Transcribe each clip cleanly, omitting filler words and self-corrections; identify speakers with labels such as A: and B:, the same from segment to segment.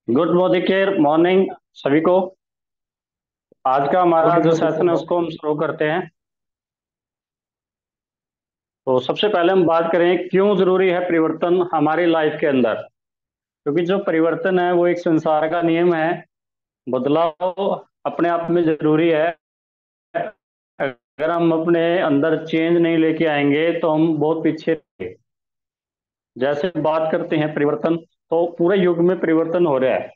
A: Good morning सभी को। आज का हमारा
B: गुड
A: जो
B: मॉर्निंग
A: सेशन है
B: सर।
A: उसको हम शुरू करते हैं। तो सबसे पहले हम बात करें क्यों जरूरी है परिवर्तन हमारी लाइफ के अंदर। क्योंकि जो परिवर्तन है वो एक संसार का नियम है। बदलाव अपने आप में जरूरी है। अगर हम अपने अंदर चेंज नहीं लेके आएंगे तो हम बहुत पीछे रहेंगे। जैसे बात करते हैं परिवर्तन, तो पूरे युग में परिवर्तन हो रहा है।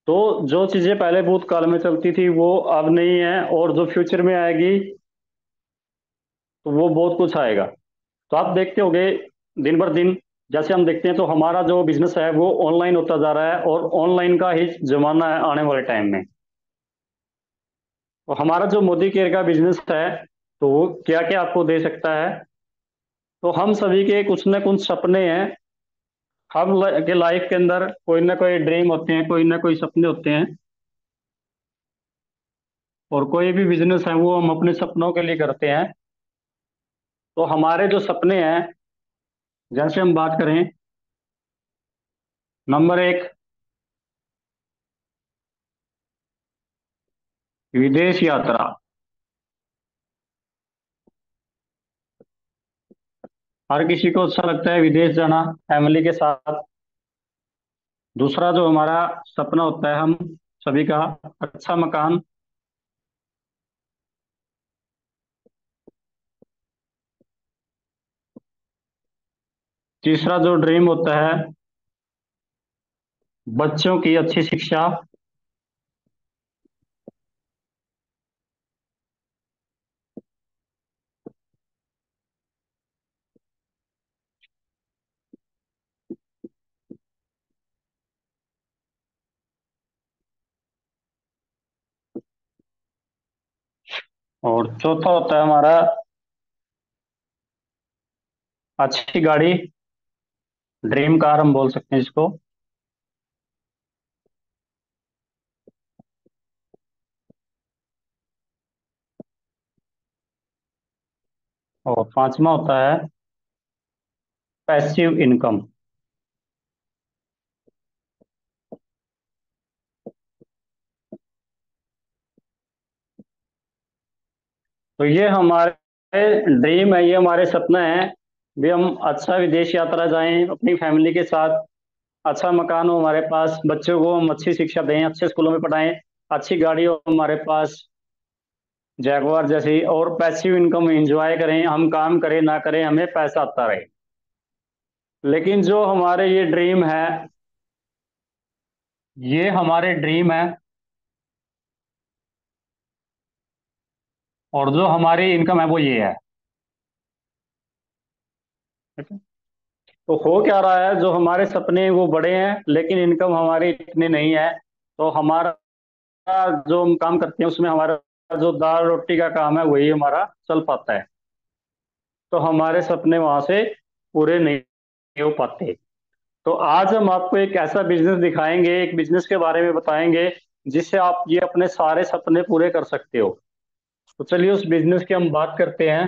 A: तो जो चीजें पहले भूतकाल में चलती थी वो अब नहीं है, और जो फ्यूचर में आएगी तो वो बहुत कुछ आएगा। तो आप देखते होंगे दिन भर दिन, जैसे हम देखते हैं तो हमारा जो बिजनेस है वो ऑनलाइन होता जा रहा है, और ऑनलाइन का ही जमाना है आने वाले टाइम में। तो हमारा जो मोदी केयर का बिजनेस है, तो वो क्या क्या आपको दे सकता है। तो हम सभी के कुछ ना कुछ सपने हैं। के लाइफ के अंदर कोई ना कोई ड्रीम होते हैं, कोई ना कोई सपने होते हैं। और कोई भी बिजनेस है वो हम अपने सपनों के लिए करते हैं। तो हमारे जो सपने हैं, जैसे हम बात करें, नंबर एक, विदेश यात्रा। हर किसी को अच्छा लगता है विदेश जाना फैमिली के साथ। दूसरा जो हमारा सपना होता है हम सभी का, अच्छा मकान। तीसरा जो ड्रीम होता है, बच्चों की अच्छी शिक्षा। और चौथा होता है हमारा अच्छी गाड़ी, ड्रीम कार हम बोल सकते हैं इसको। और पांचवा होता है पैसिव इनकम। तो ये हमारे ड्रीम है, ये हमारे सपना है। भी हम अच्छा विदेश यात्रा जाएं अपनी फैमिली के साथ, अच्छा मकान हो हमारे पास, बच्चों को हम अच्छी शिक्षा दें, अच्छे स्कूलों में पढ़ाएं, अच्छी गाड़ी हो हमारे पास जैगवार जैसी, और पैसिव इनकम एंजॉय करें, हम काम करें ना करें हमें पैसा आता रहे। लेकिन जो हमारे ये ड्रीम है, ये हमारे ड्रीम है, और जो हमारी इनकम है वो ये है। ठीक है? तो हो क्या रहा है, जो हमारे सपने हैं वो बड़े हैं लेकिन इनकम हमारी इतनी नहीं है। तो हमारा जो हम काम करते हैं उसमें हमारा जो दाल रोटी का काम है वही हमारा चल पाता है। तो हमारे सपने वहां से पूरे नहीं हो पाते। तो आज हम आपको एक ऐसा बिजनेस दिखाएंगे, एक बिजनेस के बारे में बताएंगे जिससे आप ये अपने सारे सपने पूरे कर सकते हो। तो चलिए उस बिजनेस की हम बात करते हैं।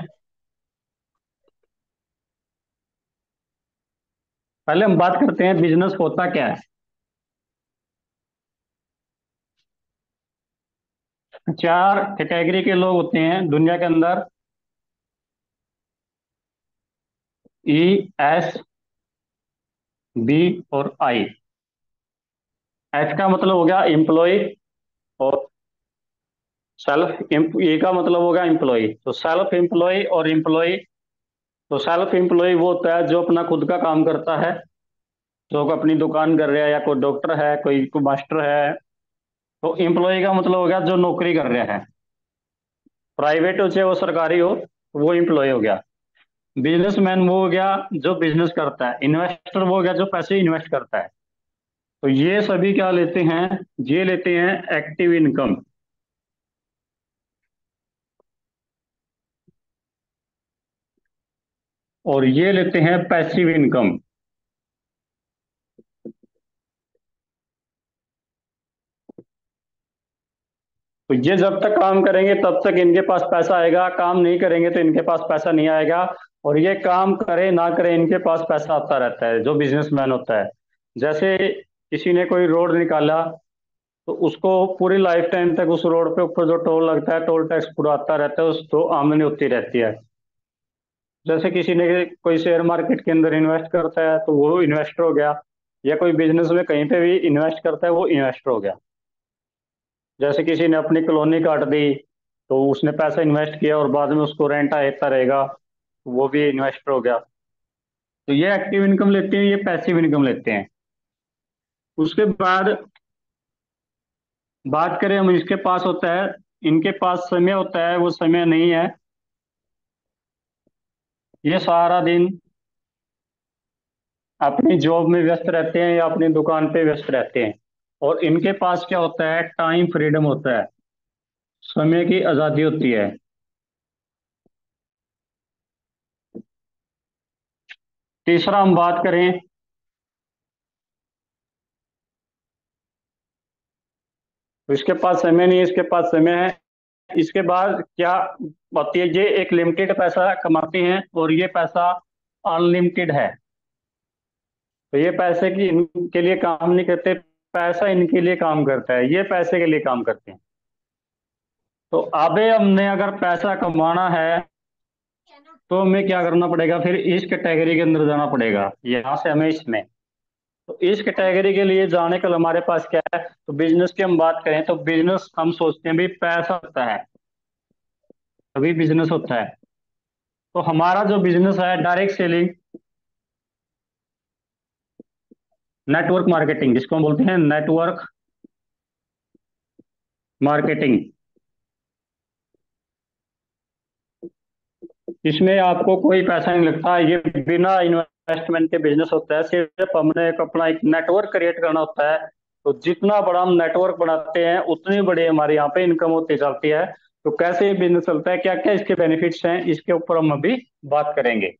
A: पहले हम बात करते हैं बिजनेस होता क्या है। चार कैटेगरी के लोग होते हैं दुनिया के अंदर: ई, एस, बी और आई। एस का मतलब हो गया एम्प्लॉय, और ए का मतलब होगा एम्प्लॉय। तो सेल्फ एम्प्लॉय और एम्प्लॉय। तो सेल्फ एम्प्लॉय वो होता है जो अपना खुद का काम करता है, जो अपनी दुकान कर रहा है, या कोई डॉक्टर है, कोई मास्टर है। तो एम्प्लॉय का मतलब हो गया जो नौकरी कर रहा है, प्राइवेट हो चाहे वो सरकारी हो, वो एम्प्लॉय हो गया। बिजनेसमैन वो हो गया जो बिजनेस करता है। इन्वेस्टर वो हो गया जो पैसे इन्वेस्ट करता है। तो ये सभी क्या लेते हैं, ये लेते हैं एक्टिव इनकम, और ये लेते हैं पैसिव इनकम। तो ये जब तक काम करेंगे तब तक इनके पास पैसा आएगा, काम नहीं करेंगे तो इनके पास पैसा नहीं आएगा। और ये काम करे ना करे इनके पास पैसा आता रहता है जो बिजनेसमैन होता है। जैसे किसी ने कोई रोड निकाला, तो उसको पूरी लाइफ टाइम तक उस रोड पे ऊपर जो टोल लगता है, टोल टैक्स पूरा आता रहता है, उस तो आमदनी होती रहती है। जैसे किसी ने कोई शेयर मार्केट के अंदर इन्वेस्ट करता है तो वो इन्वेस्टर हो गया, या कोई बिजनेस में कहीं पे भी इन्वेस्ट करता है वो इन्वेस्टर हो गया। जैसे किसी ने अपनी कॉलोनी काट दी, तो उसने पैसा इन्वेस्ट किया और बाद में उसको रेंट आता रहेगा, तो वो भी इन्वेस्टर हो गया। तो ये एक्टिव इनकम लेते हैं, ये पैसिव इनकम लेते हैं। उसके बाद बात करें हम, इसके पास होता है, इनके पास समय होता है, वो समय नहीं है। ये सारा दिन अपनी जॉब में व्यस्त रहते हैं या अपनी दुकान पे व्यस्त रहते हैं। और इनके पास क्या होता है, टाइम फ्रीडम होता है, समय की आज़ादी होती है। तीसरा हम बात करें, तो इसके पास समय नहीं है, इसके पास समय है। इसके बाद क्या होती है, ये एक लिमिटेड पैसा कमाते हैं और ये पैसा अनलिमिटेड है। तो ये पैसे की इनके लिए काम नहीं करते, पैसा इनके लिए काम करता है, ये पैसे के लिए काम करते हैं। तो अबे हमने अगर पैसा कमाना है तो हमें क्या करना पड़ेगा, फिर इस कैटेगरी के अंदर जाना पड़ेगा, यहाँ से हमें इसमें। तो इस कैटेगरी के लिए जाने का हमारे पास क्या है, तो बिजनेस की हम बात करें तो बिजनेस हम सोचते हैं भाई पैसा होता है तभी बिजनेस होता है। तो हमारा जो बिजनेस है डायरेक्ट सेलिंग, नेटवर्क मार्केटिंग, जिसको हम बोलते हैं नेटवर्क मार्केटिंग। इसमें आपको कोई पैसा नहीं लगता, ये बिना इन्वेस्टमेंट के बिजनेस होता है। सिर्फ हमने एक अपना एक नेटवर्क क्रिएट करना होता है। तो जितना बड़ा हम नेटवर्क बनाते हैं उतनी बड़ी हमारे यहाँ पे इनकम होती जाती है। तो कैसे ये बिजनेस चलता है, क्या क्या इसके बेनिफिट्स हैं, इसके ऊपर हम अभी बात करेंगे।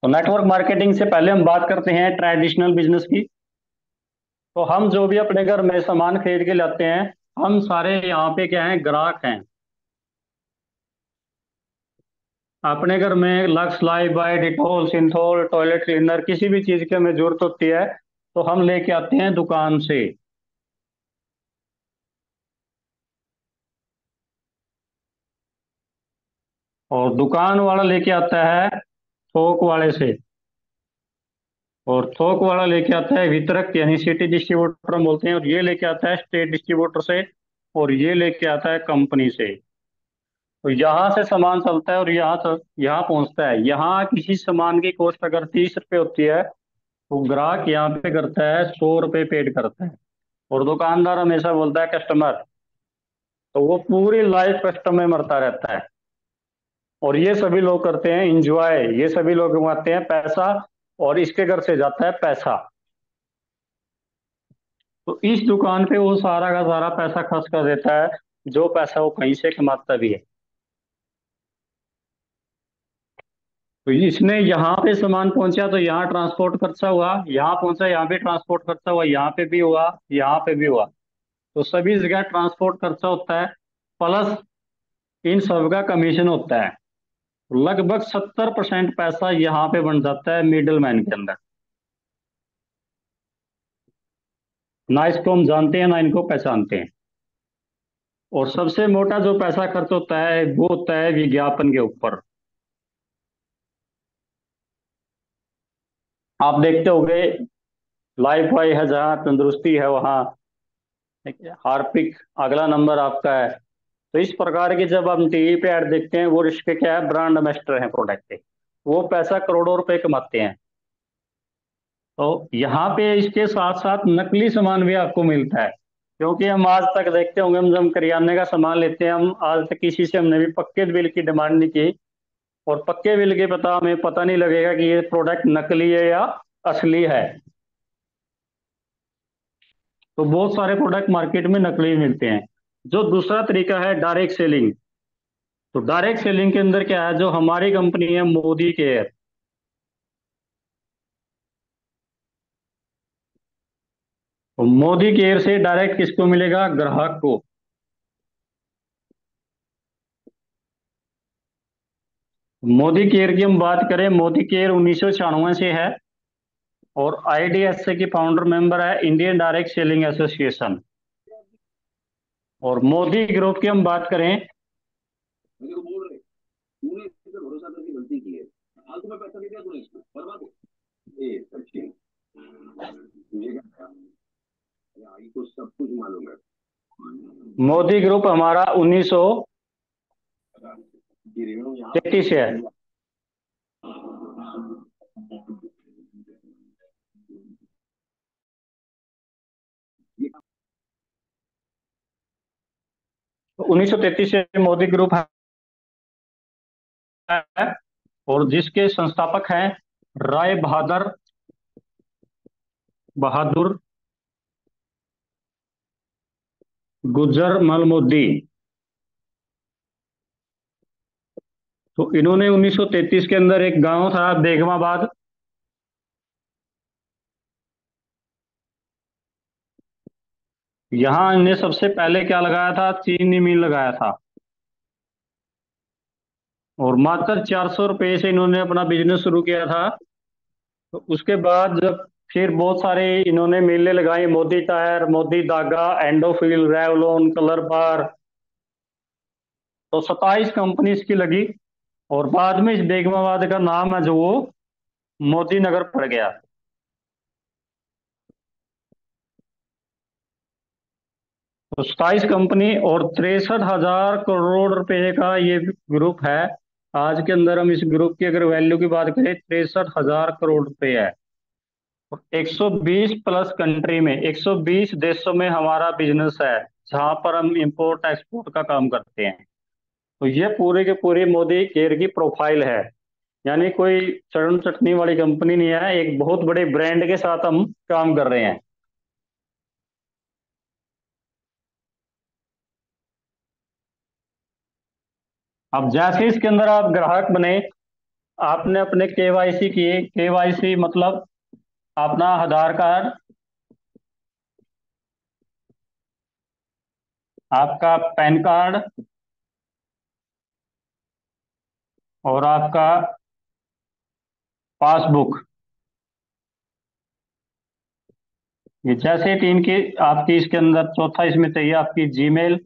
A: तो नेटवर्क मार्केटिंग से पहले हम बात करते हैं ट्रेडिशनल बिजनेस की। तो हम जो भी अपने घर में सामान खरीद के लाते हैं, हम सारे यहाँ पे क्या हैं, ग्राहक हैं। अपने घर में lux life boy Dettol Cinthol toilet cleaner किसी भी चीज की हमें जरूरत होती है, तो हम लेके आते हैं दुकान से। और दुकान वाला लेके आता है थोक वाले से, और थोक वाला लेके आता है वितरक यानी सिटी डिस्ट्रीब्यूटर हम बोलते हैं, और ये लेके आता है स्टेट डिस्ट्रीब्यूटर से, और ये लेके आता है कंपनी से। तो यहाँ से सामान चलता है और यहाँ पहुंचता है। यहाँ किसी सामान की कॉस्ट अगर 30 रुपये होती है, तो ग्राहक यहाँ पे करता है 100 रुपये पेड करता है, और दुकानदार हमेशा बोलता है कस्टमर। तो वो पूरी लाइफ कस्टमर में मरता रहता है। और ये सभी लोग करते हैं इंजॉय, ये सभी लोग कमाते हैं पैसा, और इसके घर से जाता है पैसा। तो इस दुकान पे वो सारा का सारा पैसा खर्च कर देता है, जो पैसा वो कहीं से कमाता भी है। तो इसने यहाँ पे सामान पहुंचा तो यहाँ ट्रांसपोर्ट खर्चा हुआ, यहाँ पहुंचा यहाँ भी ट्रांसपोर्ट खर्चा हुआ, यहाँ पे भी हुआ, यहाँ पे भी हुआ। तो सभी जगह ट्रांसपोर्ट खर्चा होता है, प्लस इन सब का कमीशन होता है। लगभग 70% पैसा यहाँ पे बन जाता है मिडिल मैन के अंदर। ना इसको हम जानते हैं ना इनको पहचानते हैं। और सबसे मोटा जो पैसा खर्च होता है वो होता है विज्ञापन के ऊपर। आप देखते होंगे, लाइफ बॉय है जहाँ तंदुरुस्ती है वहाँ, ठीक है, हार्पिक अगला नंबर आपका है। तो इस प्रकार के जब हम टीवी पे ऐड देखते हैं, वो इसके क्या है, ब्रांड एम्बेसडर हैं प्रोडक्ट के। वो पैसा करोड़ों रुपए कमाते हैं। तो यहाँ पे इसके साथ साथ नकली सामान भी आपको मिलता है। क्योंकि हम आज तक देखते होंगे, हम जब करियाने का सामान लेते हैं, हम आज तक किसी से हमने भी पक्के बिल की डिमांड नहीं की। और पक्के बिल के पता हमें पता नहीं लगेगा कि ये प्रोडक्ट नकली है या असली है। तो बहुत सारे प्रोडक्ट मार्केट में नकली मिलते हैं। जो दूसरा तरीका है डायरेक्ट सेलिंग। तो डायरेक्ट सेलिंग के अंदर क्या है, जो हमारी कंपनी है मोदी केयर। तो मोदी केयर से डायरेक्ट किसको मिलेगा, ग्राहक को। मोदी केयर की हम बात करें, मोदी केयर 1996 से है और आईडीएसए की फाउंडर मेंबर है इंडियन डायरेक्ट सेलिंग एसोसिएशन। और मोदी ग्रुप की हम बात करें, मोदी ग्रुप हमारा 1933 से है। 1933 से मोदी ग्रुप है और जिसके संस्थापक हैं राय बहादुर बहादुर गुजर मोदी। तो इन्होंने 1933 के अंदर एक गांव था बेगमाबाद, यहाँ इन्हें सबसे पहले क्या लगाया था, चीनी मिल लगाया था। और मात्र 400 रुपये से इन्होंने अपना बिजनेस शुरू किया था। तो उसके बाद जब फिर बहुत सारे इन्होंने मिलें लगाई, मोदी टायर, मोदी धागा, एंडोफिल, रेवलॉन, कलर बार। तो 27 कंपनी इसकी लगी और बाद में इस बेगमाबाद का नाम है जो वो मोदी नगर पड़ गया। तो 27 कंपनी और 63,000 करोड़ रुपए का ये ग्रुप है। आज के अंदर हम इस ग्रुप की अगर वैल्यू की बात करें, 63,000 करोड़ रुपए है। और 120 प्लस कंट्री में, 120 देशों में हमारा बिजनेस है, जहां पर हम इंपोर्ट एक्सपोर्ट का काम करते हैं। तो ये पूरे के पूरे मोदी केयर की प्रोफाइल है। यानी कोई चरण चटनी वाली कंपनी नहीं है, एक बहुत बड़े ब्रांड के साथ हम काम कर रहे हैं। अब जैसे इसके अंदर आप ग्राहक बने, आपने अपने केवाईसी किए, केवाईसी मतलब अपना आधार कार्ड, आपका पैन कार्ड और आपका पासबुक। ये जैसे तीन की आपकी इसके अंदर, चौथा इसमें चाहिए आपकी जीमेल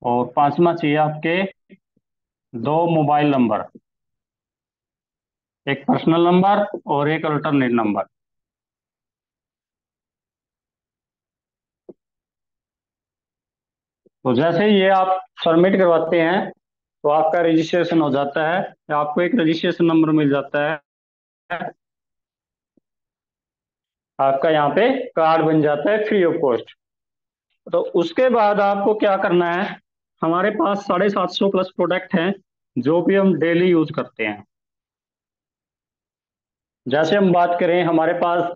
A: और पांचवा चाहिए आपके दो मोबाइल नंबर, एक पर्सनल नंबर और एक अल्टरनेट नंबर। तो जैसे ये आप सबमिट करवाते हैं तो आपका रजिस्ट्रेशन हो जाता है, आपको एक रजिस्ट्रेशन नंबर मिल जाता है, आपका यहाँ पे कार्ड बन जाता है फ्री ऑफ कॉस्ट। तो उसके बाद आपको क्या करना है, हमारे पास 750 प्लस प्रोडक्ट हैं जो भी हम डेली यूज करते हैं। जैसे हम बात करें, हमारे पास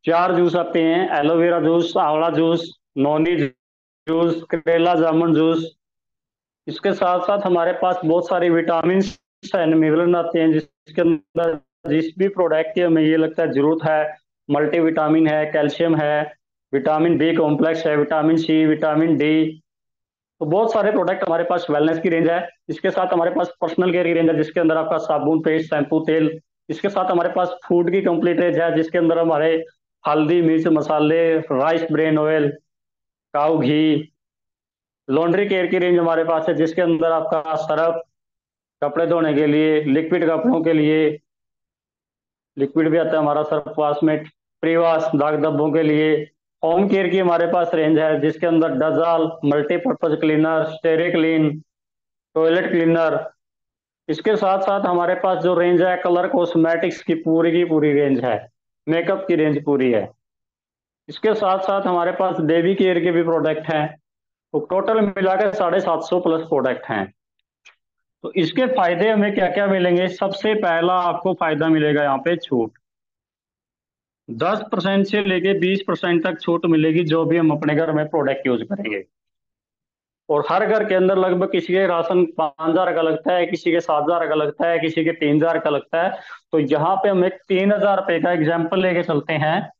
A: चार जूस आते हैं, एलोवेरा जूस, आंवला जूस, नोनी जूस, करेला जामुन जूस। इसके साथ साथ हमारे पास बहुत सारे विटामिन एंड मिनरल आते हैं, जिसके अंदर जिस भी प्रोडक्ट की हमें ये लगता है जरूरत है, मल्टीविटामिन है, कैल्शियम है, विटामिन बी कॉम्प्लेक्स है, विटामिन सी, विटामिन डी। तो बहुत सारे प्रोडक्ट हमारे पास, वेलनेस की रेंज है। इसके साथ हमारे पास पर्सनल केयर की रेंज है, जिसके अंदर आपका साबुन, पेस्ट, शैम्पू, तेल। इसके साथ हमारे पास फूड की कंप्लीट रेंज है, जिसके अंदर हमारे हल्दी, मिर्च मसाले, राइस ब्रेन ऑयल, काऊ घी। लॉन्ड्री केयर की रेंज हमारे पास है, जिसके अंदर आपका सरफ, कपड़े धोने के लिए, लिक्विड कपड़ों के लिए लिक्विड भी आता है हमारा, सर्फ वाशमेट, प्रीवाश दाग धब्बों के लिए। होम केयर की हमारे पास रेंज है, जिसके अंदर डजाल, मल्टीपर्पज क्लीनर, स्टेरी क्लीन, टॉयलेट क्लीनर। इसके साथ साथ हमारे पास जो रेंज है कलर कॉस्मेटिक्स की पूरी रेंज है, मेकअप की रेंज पूरी है। इसके साथ साथ हमारे पास बेबी केयर के भी प्रोडक्ट हैं। तो टोटल मिलाकर 750 प्लस प्रोडक्ट हैं। तो इसके फायदे हमें क्या क्या मिलेंगे, सबसे पहला आपको फायदा मिलेगा यहाँ पे छूट। 10% से लेके 20% तक छूट मिलेगी जो भी हम अपने घर में प्रोडक्ट यूज करेंगे। और हर घर के अंदर लगभग किसी के राशन 5,000 का लगता है, किसी के 7,000 का लगता है, किसी के 3,000 का लगता है। तो यहाँ पे हम एक 3,000 रुपये का एग्जाम्पल लेके चलते हैं।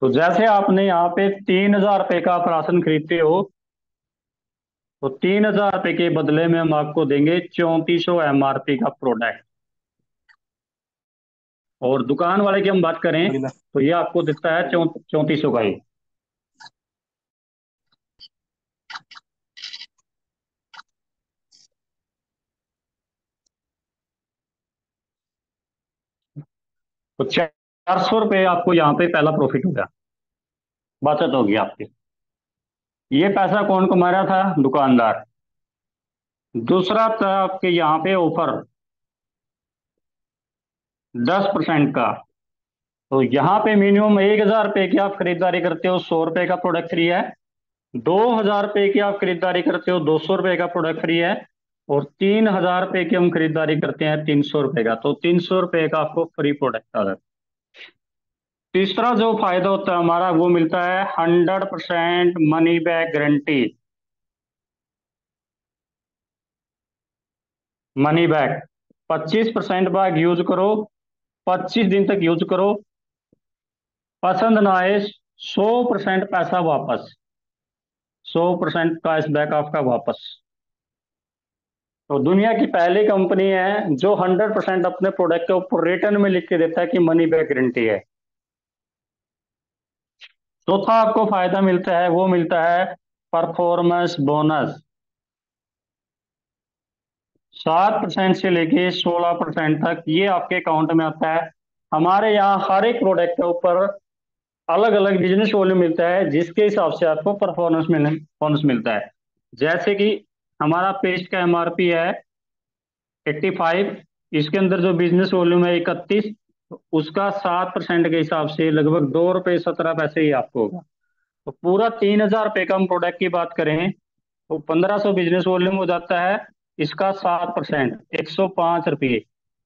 A: तो जैसे आपने यहाँ पे 3,000 रुपये का आप राशन खरीदते हो, तो 3,000 रुपये के बदले में हम आपको देंगे 3400 MRP का प्रोडक्ट। और दुकान वाले की हम बात करें तो ये आपको दिखता है 3400 का ही। तो 400 रुपये आपको यहाँ पे पहला प्रॉफिट हो गया, बचत होगी आपकी। ये पैसा कौन कमा रहा था? दुकानदार। दूसरा था आपके यहाँ पे ऑफर 10% का। तो यहाँ पे मिनिमम 1,000 रुपये की आप खरीदारी करते हो, 100 रुपये का प्रोडक्ट फ्री है। 2,000 रुपये की आप खरीदारी करते हो, 200 रुपये का प्रोडक्ट फ्री है। और 3,000 रुपये की हम खरीदारी करते हैं, 300 रुपये का, तो 300 रुपये का आपको फ्री प्रोडक्ट आ जाता है। तीसरा जो फायदा होता है हमारा, वो मिलता है 100% money back guarantee. Money back 25% bag use करो, 25 दिन तक यूज करो, पसंद ना आए 100% पैसा वापस, 100% कैशबैक आपका वापस। तो दुनिया की पहली कंपनी है जो 100% अपने प्रोडक्ट के ऊपर रिटर्न में लिख के देता है कि मनी बैक गारंटी है। चौथा आपको फायदा मिलता है, वो मिलता है परफॉर्मेंस बोनस। 7% से लेके 16% तक ये आपके अकाउंट में आता है। हमारे यहाँ हर एक प्रोडक्ट के ऊपर अलग अलग बिजनेस वॉल्यूम मिलता है, जिसके हिसाब से आपको परफॉर्मेंस बोनस मिलता है। जैसे कि हमारा पेस्ट का MRP है 85, इसके अंदर जो बिजनेस वॉल्यूम है 31, उसका 7% के हिसाब से लगभग 2 रुपये 17 पैसे ही आपको होगा। तो पूरा 3,000 रुपये का हम प्रोडक्ट की बात करें तो 1,500 बिजनेस वॉल्यूम हो जाता है। इसका 7% 105 रुपये,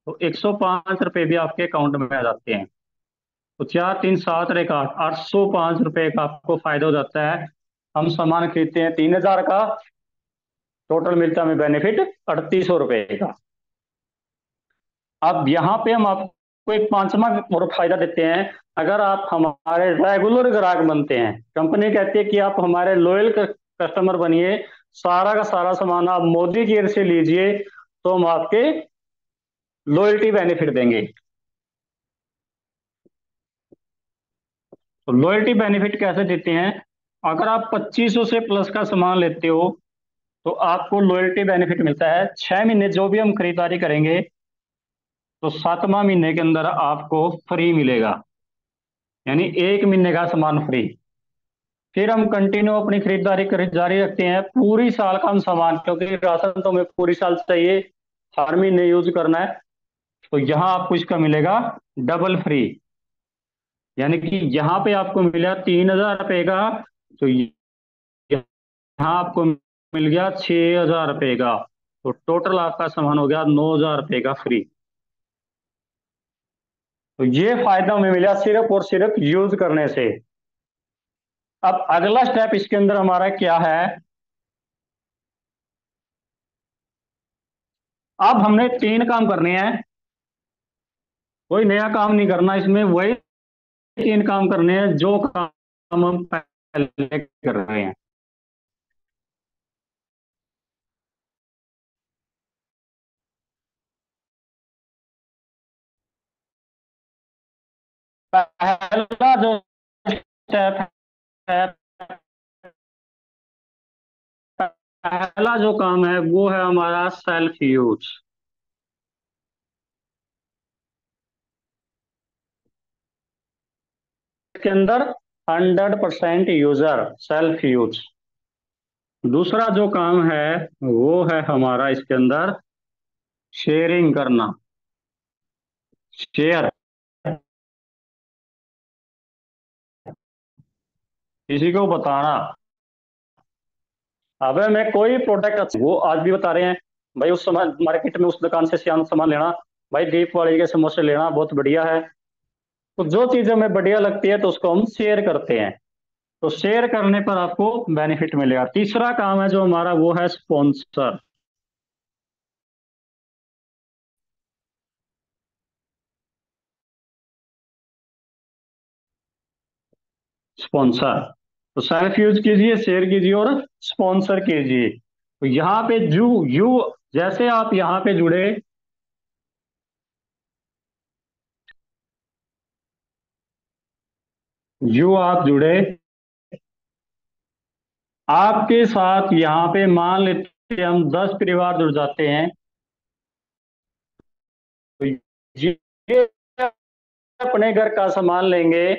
A: तो 105 रुपये भी आपके अकाउंट में आ जाते हैं। तो 4 3 7 1 8 805 रुपये का आपको फायदा हो जाता है। हम सामान खरीदते हैं 3,000 का, टोटल मिलता है हमें बेनिफिट 3,800 रुपये का। अब यहाँ पे हम आपको एक पांचवा और फायदा देते हैं। अगर आप हमारे रेगुलर ग्राहक बनते हैं, कंपनी कहती है कि आप हमारे लॉयल कस्टमर बनिए, सारा का सारा सामान आप मोदी केयर से लीजिए, तो हम आपके लॉयल्टी बेनिफिट देंगे। तो लॉयल्टी बेनिफिट कैसे देते हैं? अगर आप 2500 से प्लस का सामान लेते हो तो आपको लॉयल्टी बेनिफिट मिलता है 6 महीने, जो भी हम खरीदारी करेंगे तो 7वां महीने के अंदर आपको फ्री मिलेगा, यानी 1 महीने का सामान फ्री। फिर हम कंटिन्यू अपनी खरीदारी जारी रखते हैं पूरी साल का हम सामान, क्योंकि राशन तो हमें पूरी साल चाहिए, हर महीने यूज करना है। तो यहाँ आपको इसका मिलेगा डबल फ्री, यानी कि यहाँ पे आपको मिला 3,000 रुपये का, तो यहाँ आपको मिल गया 6,000 रुपये का। तो टोटल आपका सामान हो गया 9,000 रुपये का फ्री। तो ये फायदा हमें मिला सिर्फ और सिर्फ यूज करने से। अब अगला स्टेप इसके अंदर हमारा क्या है? अब हमने 3 काम करने हैं, कोई नया काम नहीं करना इसमें, वही 3 काम करने हैं जो काम हम पहले कर रहे हैं। पहला जो स्टेप है, पहला जो काम है वो है हमारा सेल्फ यूज। इसके अंदर 100% यूजर सेल्फ यूज। दूसरा जो काम है वो है हमारा इसके अंदर शेयरिंग करना, शेयर, किसी को बताना। अब मैं कोई प्रोडक्ट वो आज भी बता रहे हैं, भाई उस समय मार्केट में उस दुकान से सामान लेना, भाई दीप वाले के समोसे लेना बहुत बढ़िया है। तो जो चीजें हमें बढ़िया लगती है तो उसको हम शेयर करते हैं, तो शेयर करने पर आपको बेनिफिट मिलेगा। तीसरा काम है जो हमारा वो है स्पॉन्सर। स्पॉन्सर तो सेल्फ यूज कीजिए, शेयर कीजिए और स्पॉन्सर कीजिए। तो यहाँ पे जू यू जैसे आप यहाँ पे जुड़े, यू आप जुड़े, आपके साथ यहाँ पे मान लेते हैं हम 10 परिवार जुड़ जाते हैं, तो ये अपने घर का सामान लेंगे,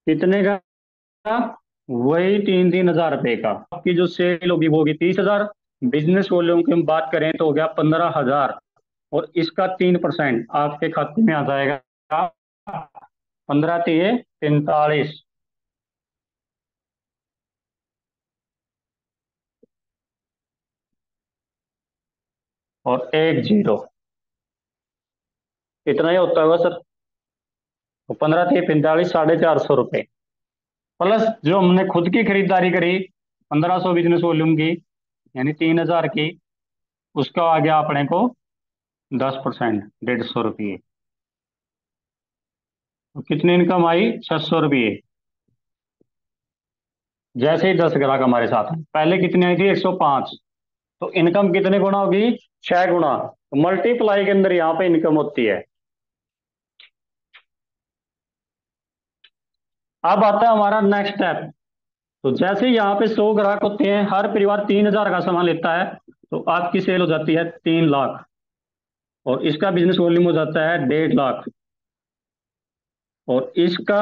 A: कितने का? वही 3-3 हज़ार रुपए का। आपकी जो सेल होगी वो होगी 30 हज़ार। बिजनेस वॉल्यूम की हम बात करें तो हो गया 15 हज़ार, और इसका 3% आपके खाते में आ जाएगा। 15 तिये 45, और एक जीरो, इतना ही होता होगा सर। तो 15 तिये 45, 450 रुपये, प्लस जो हमने खुद की खरीदारी करी 1500 बिजनेस वॉल्यूम की, यानी 3 हज़ार की, उसका आ गया अपने को 10%, 150 रुपये। तो कितनी इनकम आई? 600 रुपये। जैसे ही 10 ग्राहक हमारे साथ हैं, पहले कितनी आई थी? 105। तो इनकम कितने गुना होगी? 6 गुना। तो मल्टीप्लाई के अंदर यहाँ पे इनकम होती है। अब आता है हमारा नेक्स्ट स्टेप। तो जैसे ही यहाँ पे 100 ग्राहक होते हैं, हर परिवार 3 हज़ार का सामान लेता है, तो आपकी सेल हो जाती है 3 लाख, और इसका बिजनेस वॉल्यूम हो जाता है 1.5 लाख। और इसका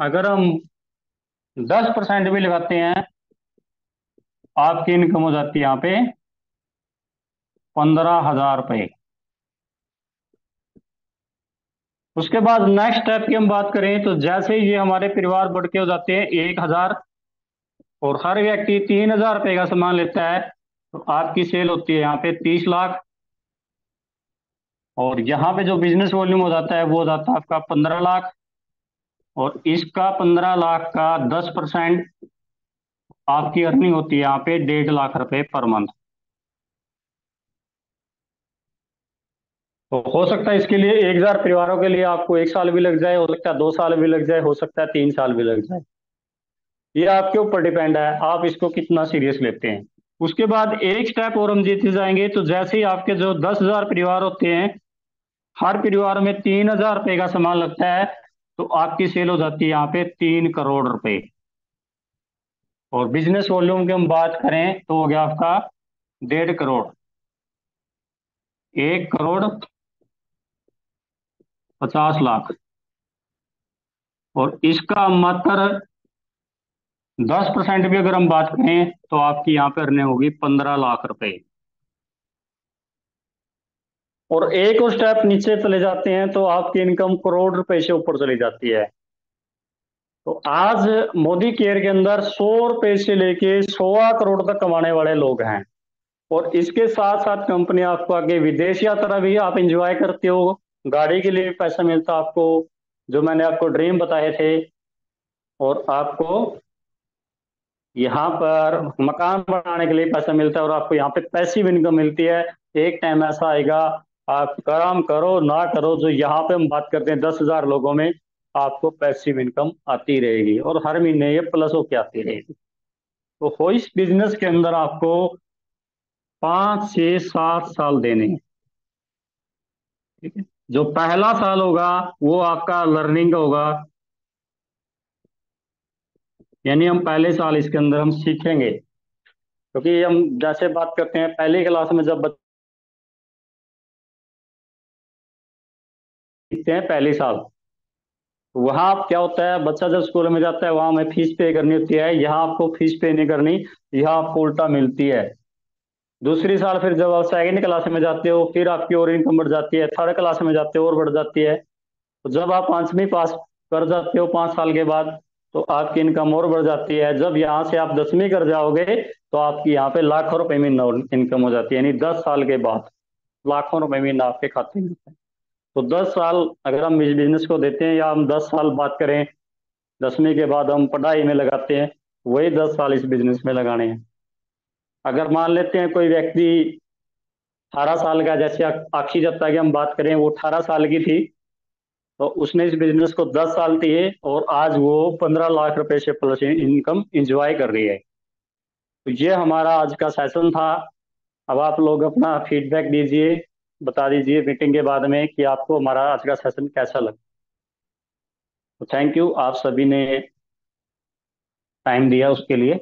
A: अगर हम 10% भी लगाते हैं, आपकी इनकम हो जाती है यहाँ पे 15 हज़ार रुपये। उसके बाद नेक्स्ट स्टेप की हम बात करें, तो जैसे ही ये हमारे परिवार बढ़ के हो जाते हैं 1 हज़ार, और हर व्यक्ति 3 हज़ार रुपये का सामान लेता है, तो आपकी सेल होती है यहाँ पे 30 लाख। और यहाँ पे जो बिजनेस वॉल्यूम हो जाता है वो हो जाता है आपका 15 लाख, और इसका 15 लाख का 10% आपकी अर्निंग होती है यहाँ पे 1.5 लाख रुपए पर मंथ। तो हो सकता है इसके लिए 1 हज़ार परिवारों के लिए आपको 1 साल भी लग जाए, हो सकता है 2 साल भी लग जाए, हो सकता है 3 साल भी लग जाए। ये आपके ऊपर डिपेंड है, आप इसको कितना सीरियस लेते हैं। उसके बाद एक स्टेप और हम जीते जाएंगे, तो जैसे ही आपके जो 10 हज़ार परिवार होते हैं, हर परिवार में 3 हज़ार रुपये का सामान लगता है, तो आपकी सेल हो जाती है यहाँ पे 3 करोड़ रुपए। और बिजनेस वॉल्यूम की हम बात करें तो हो गया आपका 1.5 करोड़, 1 करोड़ 50 लाख। और इसका मात्र 10% भी अगर हम बात करें तो आपकी यहाँ पे अर्निंग होगी 15 लाख रुपए। और एक और स्टेप नीचे चले जाते हैं तो आपकी इनकम करोड़ रुपए से ऊपर चली जाती है। तो आज मोदी केयर के अंदर 100 रुपए से लेके 1.25 करोड़ तक कमाने वाले लोग हैं। और इसके साथ साथ कंपनी आपको आगे विदेश यात्रा भी आप इंजॉय करते हो, गाड़ी के लिए भी पैसा मिलता है आपको, जो मैंने आपको ड्रीम बताए थे। और आपको यहाँ पर मकान बनाने के लिए पैसा मिलता है, और आपको यहाँ पे पैसिव इनकम मिलती है। एक टाइम ऐसा आएगा, आप काम करो ना करो, जो यहाँ पे हम बात करते हैं 10 हज़ार लोगों में, आपको पैसिव इनकम आती रहेगी, और हर महीने ये प्लस होके आती रहेगी। तो हो इस बिजनेस के अंदर आपको 5 से 7 साल देने हैं। ठीक है। जो पहला साल होगा वो आपका लर्निंग का होगा, यानी हम पहले साल इसके अंदर हम सीखेंगे, क्योंकि हम जैसे बात करते हैं पहली क्लास में जब बच्चे सीखते हैं पहली साल, तो वहाँ क्या होता है, बच्चा जब स्कूल में जाता है वहाँ हमें फीस पे करनी होती है, यहाँ आपको फीस पे नहीं करनी, यहाँ आपको उल्टा मिलती है। दूसरी साल फिर जब आप सेकंड क्लास में जाते हो, फिर आपकी और इनकम बढ़ जाती है, थर्ड क्लास में जाते हो और बढ़ जाती है। तो जब आप 5वीं पास कर जाते हो 5 साल के बाद, तो आपकी इनकम और बढ़ जाती है। जब यहाँ से आप 10वीं कर जाओगे, तो आपकी यहाँ पे लाखों रुपए में इनकम हो जाती है, यानी 10 साल के बाद लाखों रुपए में आपके खाते में होता है। तो 10 साल अगर हम इस बिजनेस को देते हैं, या हम 10 साल बात करें 10वीं के बाद हम पढ़ाई में लगाते हैं, वही 10 साल इस बिजनेस में लगाने हैं। अगर मान लेते हैं कोई व्यक्ति 18 साल का, जैसे अक्षी दत्ता की हम बात करें, वो 18 साल की थी, तो उसने इस बिजनेस को 10 साल दिए, और आज वो 15 लाख रुपए से प्लस इनकम इंजॉय कर रही है। तो ये हमारा आज का सेशन था। अब आप लोग अपना फीडबैक दीजिए, बता दीजिए मीटिंग के बाद में कि आपको हमारा आज का सेशन कैसा लगा। तो थैंक यू, आप सभी ने टाइम दिया उसके लिए।